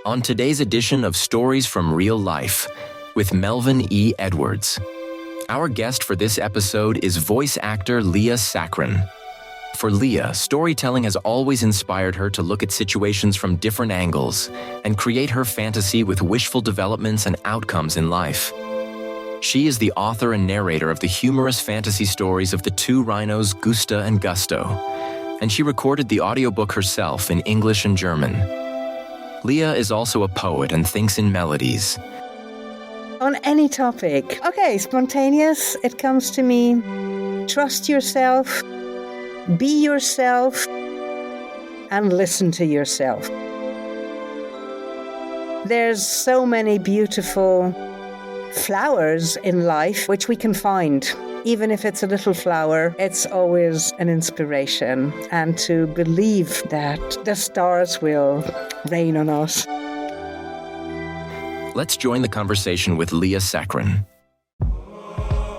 on today's edition of Stories from Real Life with Melvin E. Edwards. Our guest for this episode is voice actor Lea Sakran. For Lea, storytelling has always inspired her to look at situations from different angles and create her fantasy with wishful developments and outcomes in life. She is the author and narrator of the humorous fantasy stories of the two rhinos Gusto and Gusta, and she recorded the audiobook herself in English and German. Lea is also a poet and thinks in melodies. On any topic. Okay, spontaneous, it comes to me. Trust yourself, be yourself, and listen to yourself. There's so many beautiful flowers in life which we can find. Even if it's a little flower, it's always an inspiration. And to believe that the stars will rain on us. Let's join the conversation with Lea Sakran.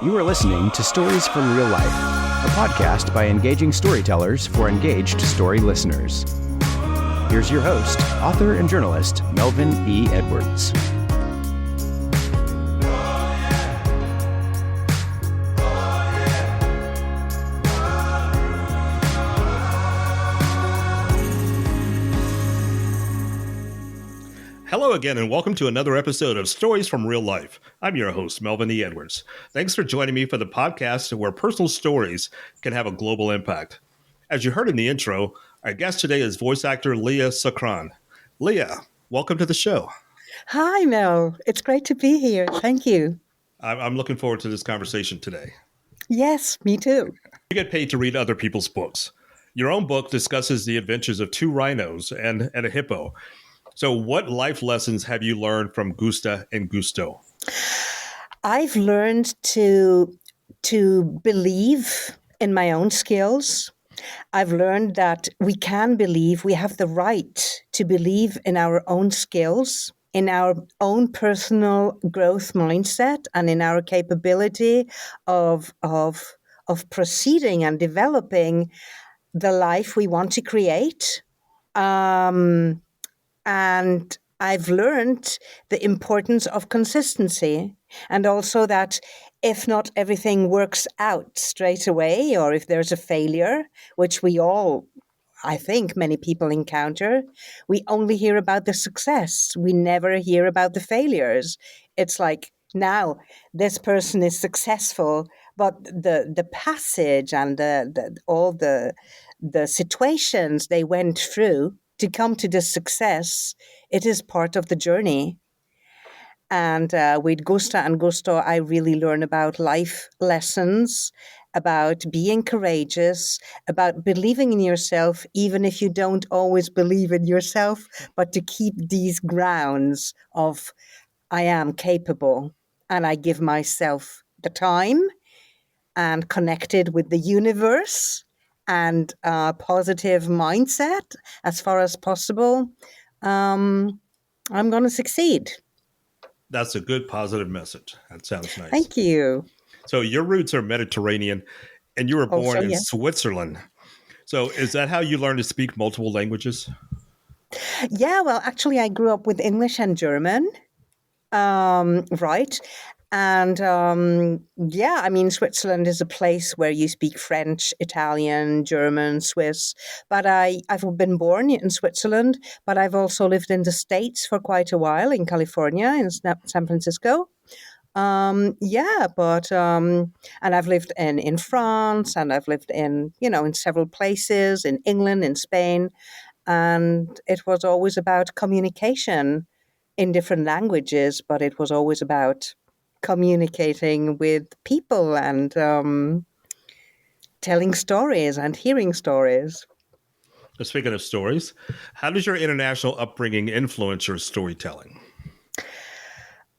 You are listening to Stories from Real Life, a podcast by engaging storytellers for engaged story listeners. Here's your host, author and journalist, Melvin E. Edwards. Hello again, and welcome to another episode of Stories from Real Life. I'm your host, Melvin E. Edwards. Thanks for joining me for the podcast where personal stories can have a global impact. As you heard in the intro, our guest today is voice actor Lea Sakran. Lea, welcome to the show. Hi, Mel. It's great to be here. Thank you. I'm looking forward to this conversation today. Yes, me too. You get paid to read other people's books. Your own book discusses the adventures of two rhinos and a hippo. So what life lessons have you learned from Gusto and Gusta? I've learned to believe in my own skills. I've learned that we can believe, we have the right to believe in our own skills, in our own personal growth mindset, and in our capability of proceeding and developing the life we want to create. And I've learned the importance of consistency, and also that if not everything works out straight away, or if there's a failure, which we all, I think many people encounter, we only hear about the success. We never hear about the failures. It's like, now this person is successful, but the passage and all the situations they went through to come to this success, it is part of the journey. And with Gusto and Gusta, I really learn about life lessons, about being courageous, about believing in yourself, even if you don't always believe in yourself, but to keep these grounds of I am capable and I give myself the time and connected with the universe and a positive mindset as far as possible, I'm going to succeed. That's a good, positive message. That sounds nice. Thank you. So your roots are Mediterranean, and you were born in Switzerland. So is that how you learned to speak multiple languages? Yeah, well, actually, I grew up with English and German, right? And I mean, Switzerland is a place where you speak French, Italian, German, Swiss. But I've been born in Switzerland, but I've also lived in the States for quite a while, in California, in San Francisco. And I've lived in France, and I've lived in several places, in England, in Spain. And it was always about communication in different languages, but it was always about communicating with people and telling stories and hearing stories. Speaking of stories, how does your international upbringing influence your storytelling?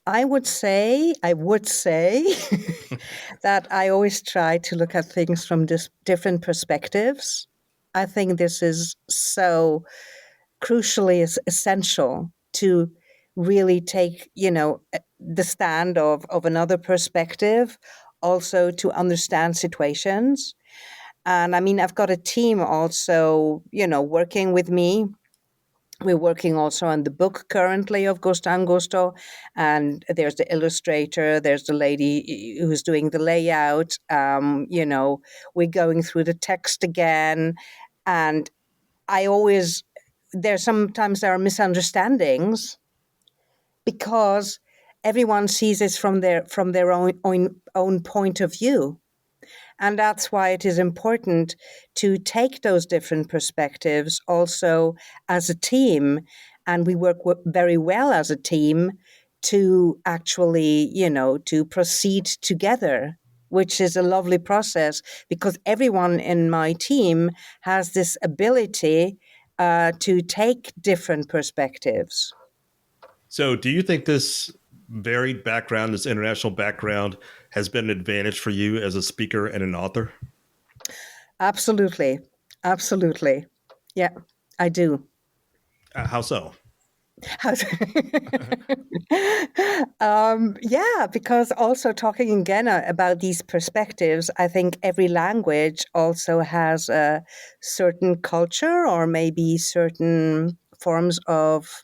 I would say that I always try to look at things from different perspectives. I think this is so crucially essential to really take, the stand of another perspective, also to understand situations. And I mean, I've got a team also, working with me We're working also on the book currently of Gusto and Gusto, and there's the illustrator, there's the lady who's doing the layout. We're going through the text again, and I always sometimes there are misunderstandings because everyone sees this from their own point of view. And that's why it is important to take those different perspectives also as a team. And we work very well as a team to actually, to proceed together, which is a lovely process because everyone in my team has this ability to take different perspectives. So, do you think this varied background, this international background, has been an advantage for you as a speaker and an author? Absolutely. Absolutely. Yeah, I do. How so? Yeah, because also talking again about these perspectives, I think every language also has a certain culture or maybe certain forms of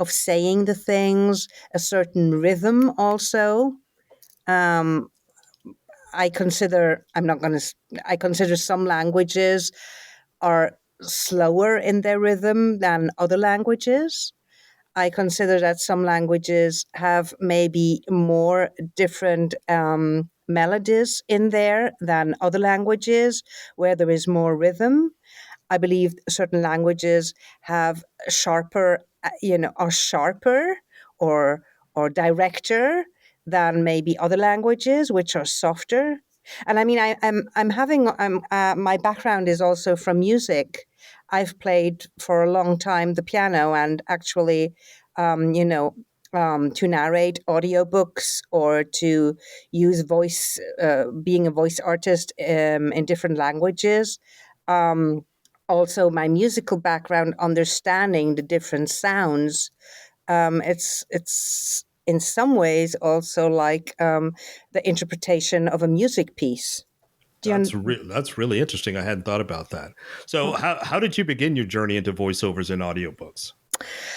saying the things, a certain rhythm also. Um, I consider I consider some languages are slower in their rhythm than other languages. I consider that some languages have maybe more different melodies in there than other languages where there is more rhythm. I believe certain languages have sharper, are sharper or directer than maybe other languages, which are softer. And I mean, I'm having my background is also from music. I've played for a long time the piano, and actually, to narrate audiobooks or to use voice, being a voice artist in different languages. Um, Also, my musical background, understanding the different sounds. It's in some ways also like the interpretation of a music piece. Do you? That's really interesting. I hadn't thought about that. So, how did you begin your journey into voiceovers and audiobooks?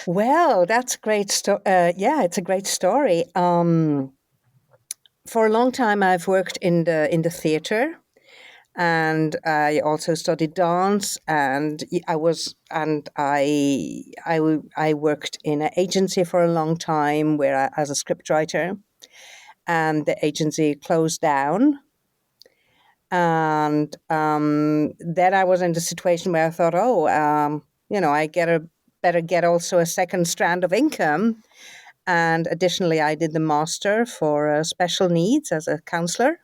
Well, that's a great yeah, it's a great story. For a long time, I've worked in the theater, and I also studied dance, and I worked in an agency for a long time as a scriptwriter, and the agency closed down. And then I was in the situation where I thought, I better get also a second strand of income. And additionally, I did the master for special needs as a counselor.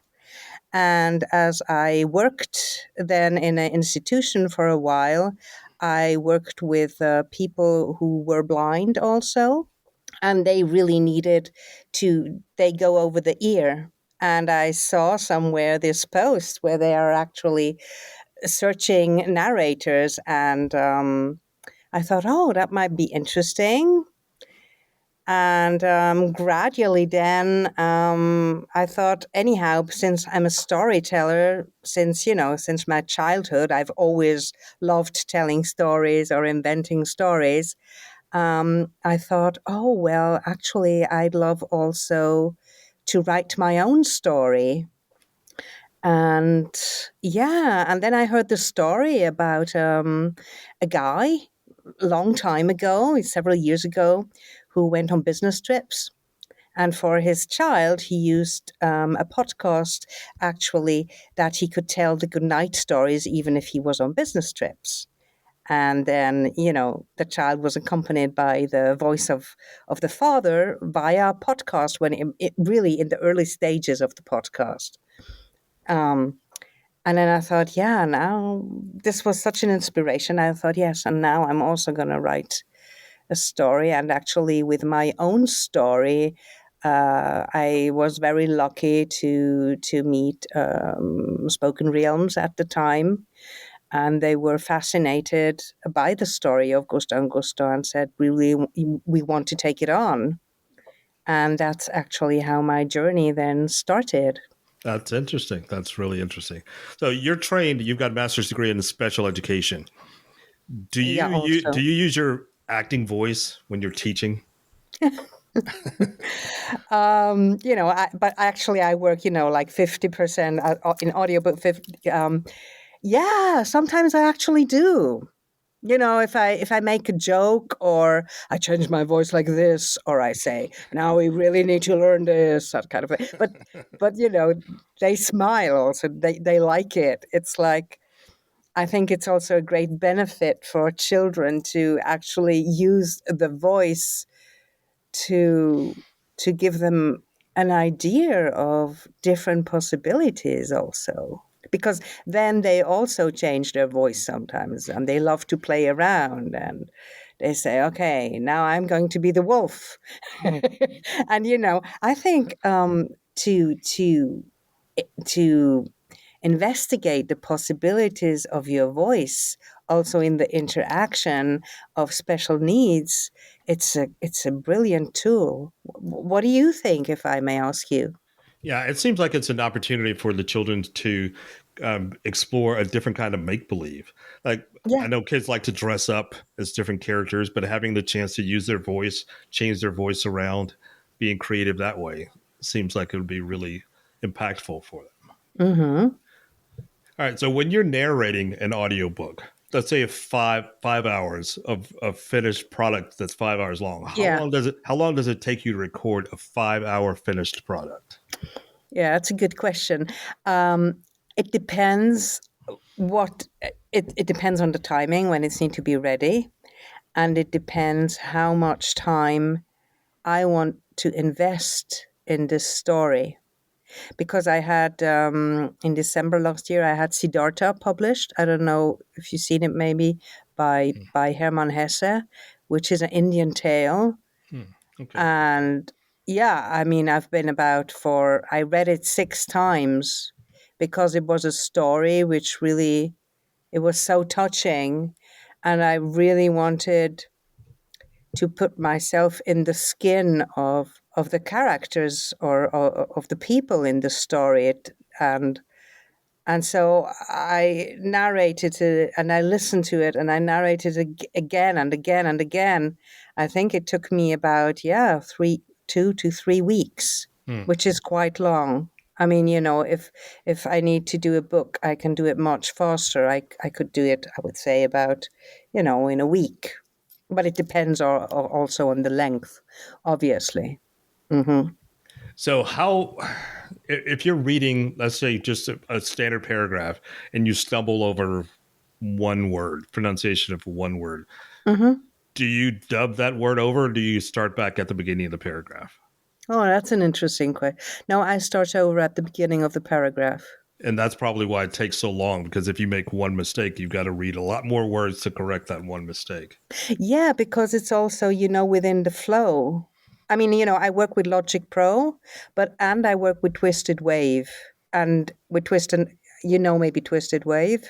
And as I worked then in an institution for a while, I worked with people who were blind also, and they really needed they go over the ear. And I saw somewhere this post where they are actually searching narrators, and I thought, oh, that might be interesting. And gradually, then I thought, anyhow, since I'm a storyteller, since my childhood, I've always loved telling stories or inventing stories. I thought, oh, well, actually, I'd love also to write my own story. And yeah, and then I heard the story about a guy long time ago, several years ago, who went on business trips. And for his child, he used a podcast, actually, that he could tell the goodnight stories even if he was on business trips. And then, the child was accompanied by the voice of the father via podcast when it really in the early stages of the podcast. And then I thought, yeah, now this was such an inspiration. I thought, yes, and now I'm also going to write a story. And actually, with my own story, I was very lucky to meet Spoken Realms at the time. And they were fascinated by the story of Gusto and Gusta and said, we want to take it on. And that's actually how my journey then started. That's interesting. That's really interesting. So, you've got a master's degree in special education. Do Yeah, you also. use your acting voice when you're teaching? But actually I work, like 50% in audiobook, 50, yeah, sometimes I actually do. If I make a joke or I change my voice like this, or I say, now we really need to learn this, that kind of thing. But they smile also. They like it. It's like, I think it's also a great benefit for children to actually use the voice to give them an idea of different possibilities also, because then they also change their voice sometimes and they love to play around and they say, okay, now I'm going to be the wolf. And I think to investigate the possibilities of your voice also in the interaction of special needs, it's a brilliant tool. What do you think, if I may ask you? Yeah, it seems like it's an opportunity for the children to explore a different kind of make believe. Like, Yeah. I know kids like to dress up as different characters, but having the chance to use their voice, change their voice around, being creative that way seems like it would be really impactful for them. Mm-hmm. All right. So when you're narrating an audiobook, let's say 5 hours of a finished product that's 5 hours long, Yeah. how long does it take you to record a 5 hour finished product? Yeah, that's a good question. It depends what it depends on the timing when it's need to be ready, and it depends how much time I want to invest in this story. Because I had in December last year, I had Siddhartha published. I don't know if you've seen it, maybe by Hermann Hesse, which is an Indian tale. Okay. And yeah, I mean, I read it 6 times because it was a story which really, it was so touching. And I really wanted to put myself in the skin of the characters or of the people in the story. And so I narrated it and I listened to it and I narrated it again and again and again. I think it took me about, 2 to 3 weeks, Hmm. which is quite long. I mean, if I need to do a book, I can do it much faster. I could do it, I would say, about, in a week. But it depends also on the length, obviously. Hmm. So if you're reading, let's say just a standard paragraph and you stumble over one word, pronunciation of one word, Hmm. do you dub that word over or do you start back at the beginning of the paragraph? Oh, that's an interesting question. No, I start over at the beginning of the paragraph. And that's probably why it takes so long, because if you make one mistake, you've got to read a lot more words to correct that one mistake. Yeah, because it's also, within the flow. I mean, I work with Logic Pro, and I work with Twisted Wave. And with maybe Twisted Wave,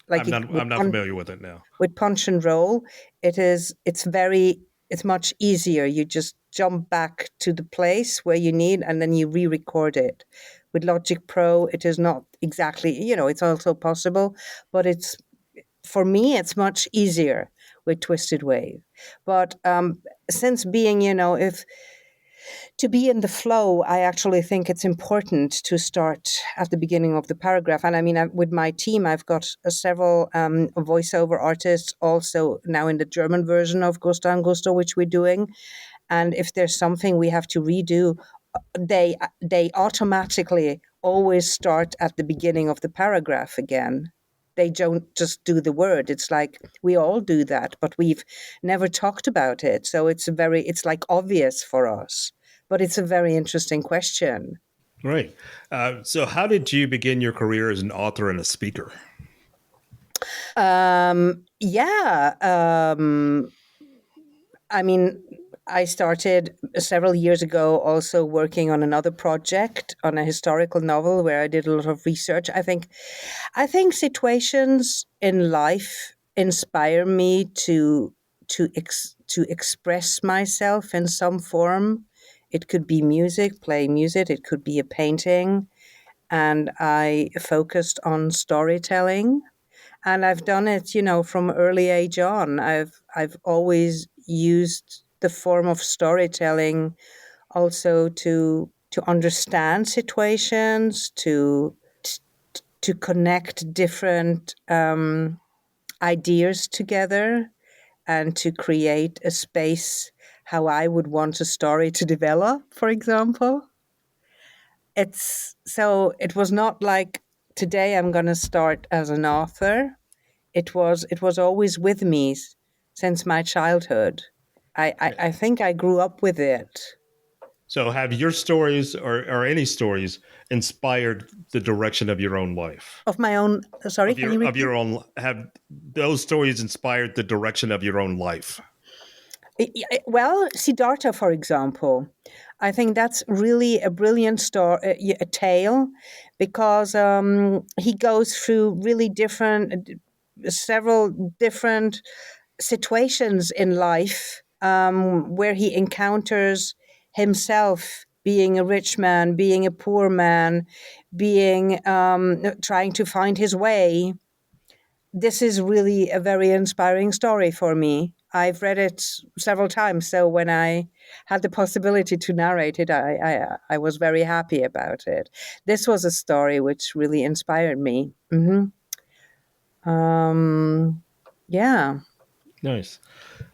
like I'm not familiar with it now. with punch and roll, it's much easier. You just jump back to the place where you need and then you re-record it. With Logic Pro, it is not exactly, it's also possible, but for me, it's much easier with Twisted Wave. But since being, if to be in the flow, I actually think it's important to start at the beginning of the paragraph. And I mean, with my team, I've got several voiceover artists also now in the German version of Gusto and Gusta, which we're doing. And if there's something we have to redo, they automatically always start at the beginning of the paragraph again. They don't just do the word. It's like we all do that, but we've never talked about it. So it's like obvious for us. But it's a very interesting question. Right. So how did you begin your career as an author and a speaker? Yeah. I mean, I started several years ago also working on another project on a historical novel where I did a lot of research. I think situations in life inspire me to express myself in some form. It could be music, playing music, it could be a painting, and I focused on storytelling. And I've done it, from early age on. I've always used the form of storytelling also to understand situations, to connect different ideas together, and to create a space how I would want a story to develop, for example. It was not like today I'm going to start as an author. It was always with me since my childhood. I think I grew up with it. So, have your stories or any stories inspired the direction of your own life? Of my own, sorry, can you Of repeat? your own, have those stories inspired the direction of your own life? Well, Siddhartha, for example, I think that's really a brilliant story, a tale, because he goes through really several different situations in life where he encounters himself being a rich man, being a poor man, being trying to find his way. This is really a very inspiring story for me. I've read it several times, so when I had the possibility to narrate it, I was very happy about it. This was a story which really inspired me. Yeah. Nice.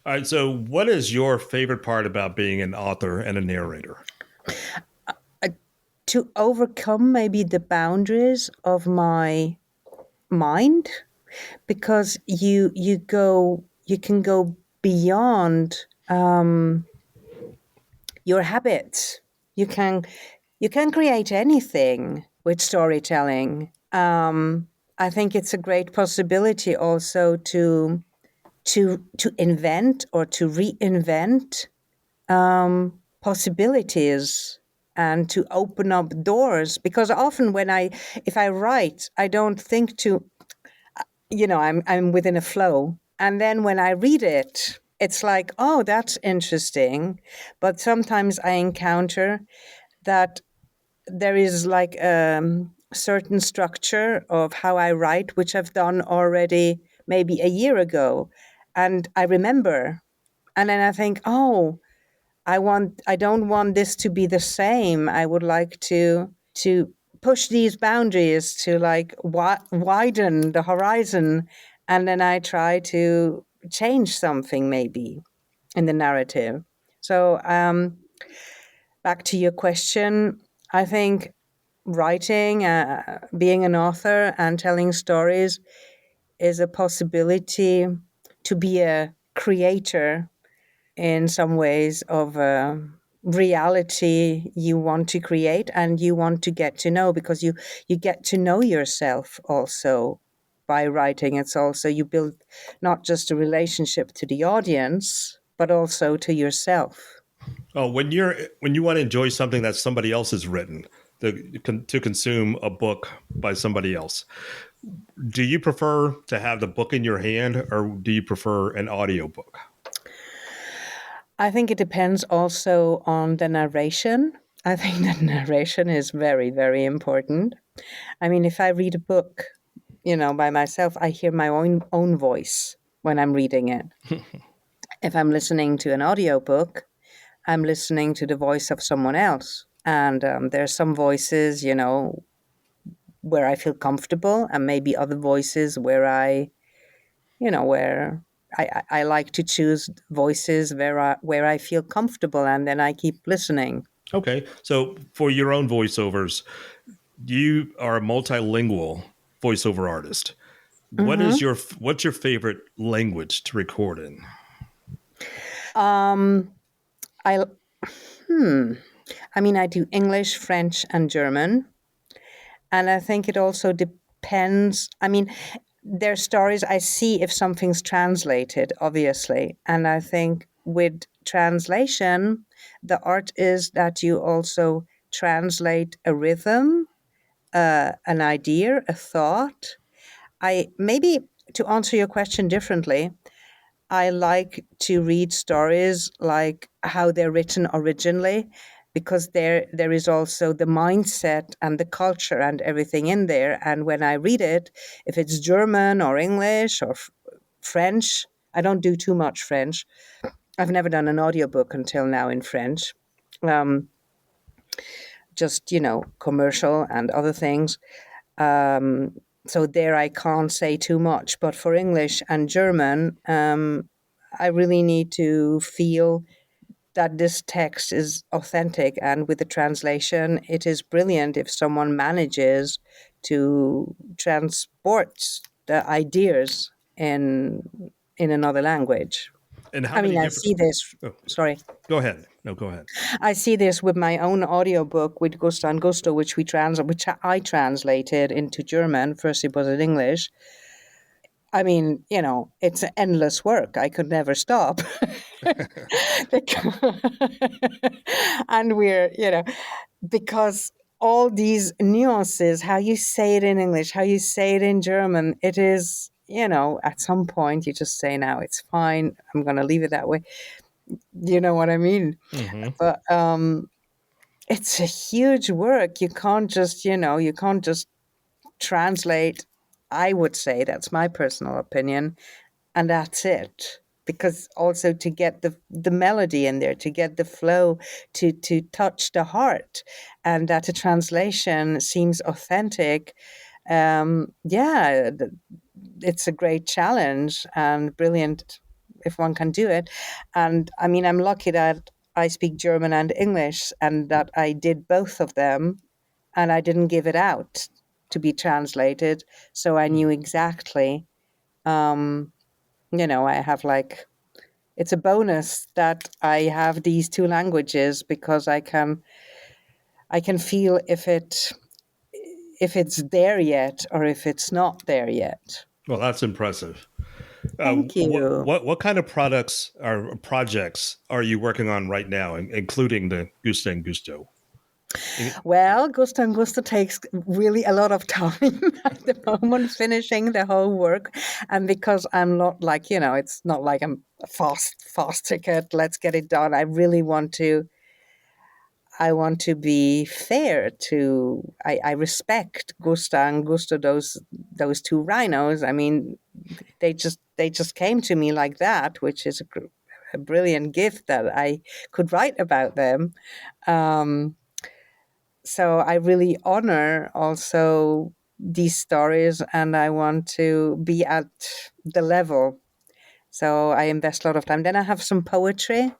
All right. So, what is your favorite part about being an author and a narrator? To overcome maybe the boundaries of my mind, because you can go beyond your habits. You can create anything with storytelling. I think it's a great possibility also to invent or to reinvent possibilities and to open up doors, because often if I write, I don't think I'm within a flow, and then when I read it, it's like, oh, that's interesting. But sometimes I encounter that there is like a certain structure of how I write, which I've done already maybe a year ago, and I remember, and then I think, oh, I don't want this to be the same. I would like to push these boundaries to like widen the horizon, and then I try to change something maybe in the narrative. So back to your question, I think writing, being an author and telling stories is a possibility to be a creator in some ways of reality you want to create and you want to get to know, because you get to know yourself also by writing. It's also you build not just a relationship to the audience but also to yourself. Oh, when you want to enjoy something that somebody else has written, to consume a book by somebody else, do you prefer to have the book in your hand or do you prefer an audiobook? I think it depends also on the narration. I think that narration is very, very important. I mean, if I read a book, by myself, I hear my own voice when I'm reading it. If I'm listening to an audiobook, I'm listening to the voice of someone else. And there's some voices, where I feel comfortable, and maybe other voices where where I like to choose voices where I feel comfortable, and then I keep listening. Okay. So for your own voiceovers, you are a multilingual voiceover artist. Mm-hmm. What's your favorite language to record in? I I mean, I do English, French, and German. And I think it also depends. I mean, there are stories I see if something's translated, obviously. And I think with translation, the art is that you also translate a rhythm, an idea, a thought. Maybe to answer your question differently, I like to read stories like how they're written originally, because there is also the mindset and the culture and everything in there. And when I read it, if it's German or English or French, I don't do too much French. I've never done an audiobook until now in French. Just, commercial and other things. So there I can't say too much. But for English and German, I really need to feel that this text is authentic. And with the translation, it is brilliant if someone manages to transport the ideas in another language. And how many I different... see this. Oh, Sorry. go ahead. No, go ahead. I see this with my own audiobook with Gusto and Gusta, which I translated into German. First it was in English. I mean, it's endless work. I could never stop. And because all these nuances, how you say it in English, how you say it in German, it is, at some point you just say, now it's fine. I'm going to leave it that way. You know what I mean? Mm-hmm. But it's a huge work. You can't just translate. I would say that's my personal opinion, and that's it. Because also to get the melody in there, to get the flow, to touch the heart, and that the translation seems authentic. It's a great challenge and brilliant if one can do it. And I mean, I'm lucky that I speak German and English, and that I did both of them, and I didn't give it out to be translated. So I knew exactly. I have it's a bonus that I have these two languages, because I can feel if it's there yet or if it's not there yet. Well, that's impressive. Thank you. What kind of products or projects are you working on right now, including the Gusto and Gusto? Well, Gusto and Gusta takes really a lot of time at the moment, finishing the whole work. And because I'm not it's not like I'm a fast ticket, let's get it done. I really want to be fair to, I respect Gusta and Gusta, those two rhinos. I mean, they just came to me like that, which is a brilliant gift that I could write about them. So I really honor also these stories, and I want to be at the level. So I invest a lot of time. Then I have some poetry,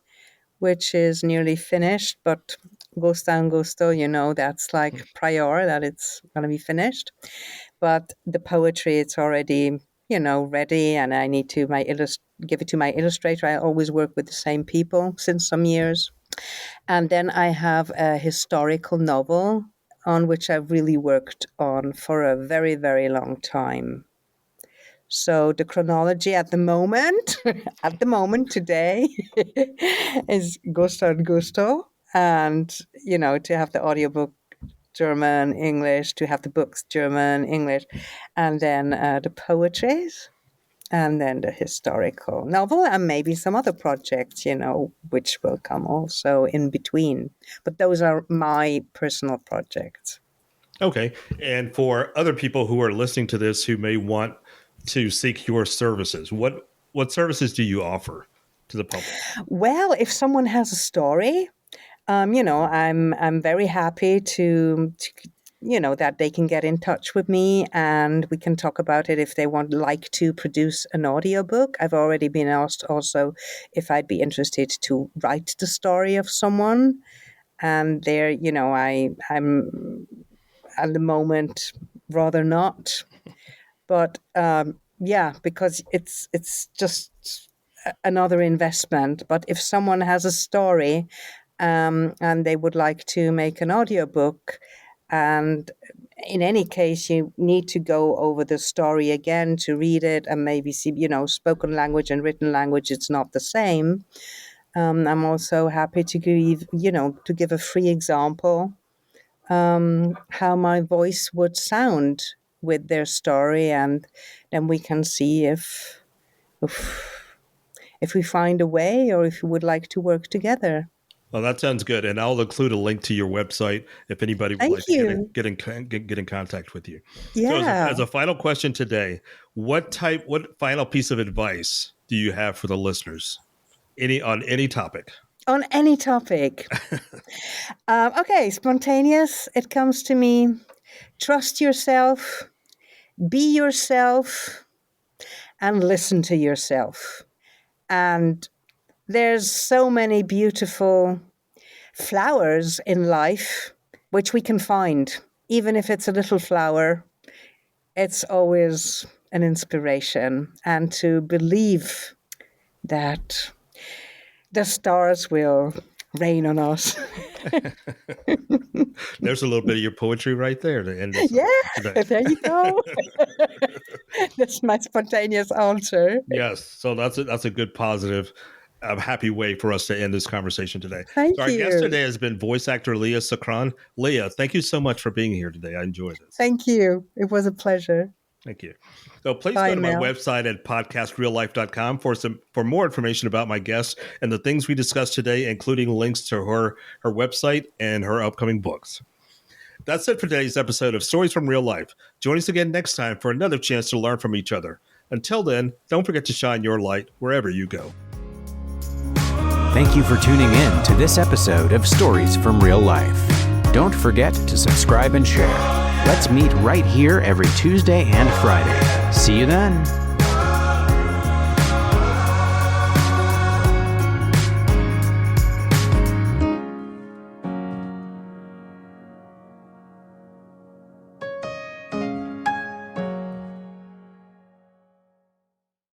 which is nearly finished, but Gusto and Gusto, that's like prior, that it's going to be finished. But the poetry, it's already, ready, and I need to give it to my illustrator. I always work with the same people since some years. And then I have a historical novel on which I've really worked on for a very, very long time. So the chronology at the moment today, is Gusto and Gusto. And, to have the audiobook German, English, to have the books German, English, and then the poetries, and then the historical novel, and maybe some other projects, which will come also in between. But those are my personal projects. Okay. And for other people who are listening to this who may want to seek your services, what services do you offer to the public? Well, if someone has a story, I'm very happy to that they can get in touch with me, and we can talk about it if they like to produce an audiobook. I've already been asked also if I'd be interested to write the story of someone. And there, I'm at the moment rather not. But because it's just another investment. But if someone has a story, and they would like to make an audiobook, and in any case, you need to go over the story again to read it and maybe see, spoken language and written language, it's not the same. I'm also happy to give a free example, how my voice would sound with their story, and then we can see if we find a way, or if we would like to work together. Well, that sounds good, and I'll include a link to your website if anybody would like to get in contact with you. Yeah. So, as a final question today, what final piece of advice do you have for the listeners? On any topic? On any topic. Okay, spontaneous. It comes to me. Trust yourself, be yourself, and listen to yourself. And there's so many beautiful flowers in life which we can find. Even if it's a little flower, it's always an inspiration. And to believe that the stars will rain on us. There's a little bit of your poetry right there to end this. Yeah, there you go. That's my spontaneous answer. Yes, so that's a good positive, happy way for us to end this conversation today. Thank Our you. guest today has been voice actor Lea Sakran. Lea, thank you so much for being here today. I enjoyed this. Thank you. It was a pleasure. Thank you. So please Bye, go to my Mel. website at podcastreallife.com for more information about my guests and the things we discussed today, including links to her website and her upcoming books. That's it for today's episode of Stories from Real Life. Join us again next time for another chance to learn from each other. Until then, don't forget to shine your light wherever you go. Thank you for tuning in to this episode of Stories from Real Life. Don't forget to subscribe and share. Let's meet right here every Tuesday and Friday. See you then.